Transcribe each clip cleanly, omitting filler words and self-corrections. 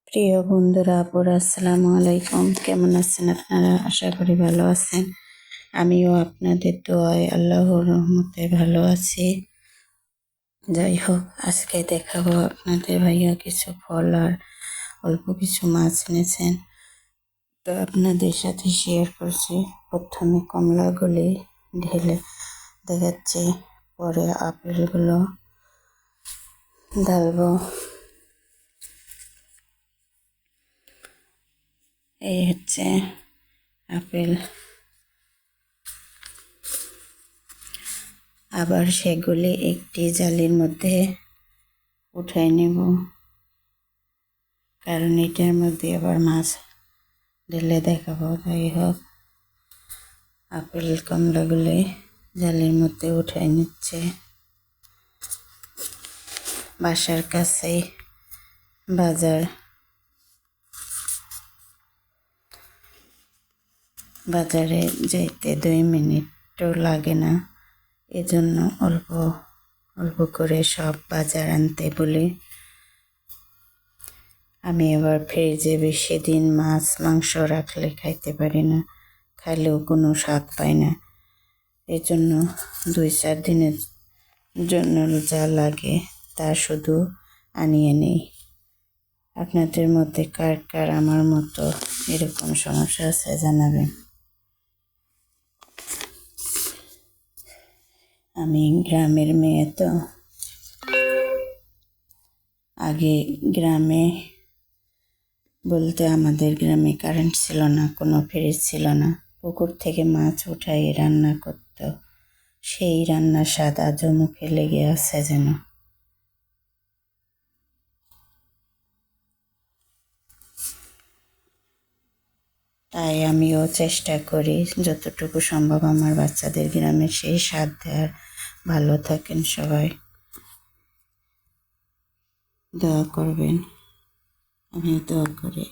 প্রিয় বন্ধুরা আপুরা আসসালামু আলাইকুম। কেমন আছেন আপনারা? আশা করি ভালো আছেন। আমিও আপনাদের দোয়ায় আল্লাহর রহমতে ভালো আছি। যাই হোক, আজকে দেখাবো আপনাদের ভাইয়া কিছু ফল আর অল্প কিছু মাছ এনেছেন, তো আপনাদের সাথে শেয়ার করছি। প্রথমে কমলাগুলি ঢেলে দেখাচ্ছি, পরে আপেলগুলো ঢালবো। এই হচ্ছে আপেল, আবার সেগুলি একটি জালির মধ্যে উঠাই নেব, কারণ এটার মধ্যে আবার মাছ ঢেলে দেখাবো। যাই হোক, আপেল কমলাগুলি জালির মধ্যে উঠাই নিচ্ছে। বাসার কাছেই বাজার, বাজারে যেতে 2 মিনিটও লাগে না, এজন্য অল্প অল্প করে সব বাজার আনতে বলি। আমি আবার ফ্রিজে বেশি দিন মাছ মাংস রাখলে খাইতে পারি না, খাইলেও কোনো স্বাদ পাই না। এই জন্য 2-4 দিনের জন্য যা লাগে তা শুধু আনিয়ে নেই। আপনাদের মধ্যে কার কার আমার মতো এরকম সমস্যা আছে জানাবেন। আমি গ্রামের মেয়ে, তো আগে গ্রামে বলতে আমাদের গ্রামে কারেন্ট ছিল না, কোনো ফ্রিজ ছিল না। পুকুর থেকে মাছ উঠাই রান্না করত, সেই রান্নার স্বাদ আজও মুখে লেগে আছে যেন। তাই আমিও চেষ্টা করি যতটুকু সম্ভব আমার বাচ্চাদের গ্রামের সেই স্বাদ দেওয়ার। ভালো থাকেন সবাই, দোয়া করবেন, আমি দোয়া করি।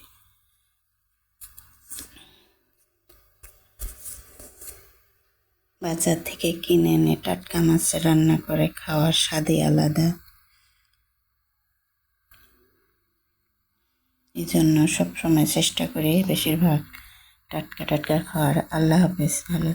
বাজার থেকে কিনে এনে টাটকা মাছ রান্না করে খাওয়ার স্বাদই আলাদা। এই জন্য সবসময় চেষ্টা করি বেশিরভাগ টাটকা টাটকা খাওয়ার। আল্লাহ হাফেজ, ভালো।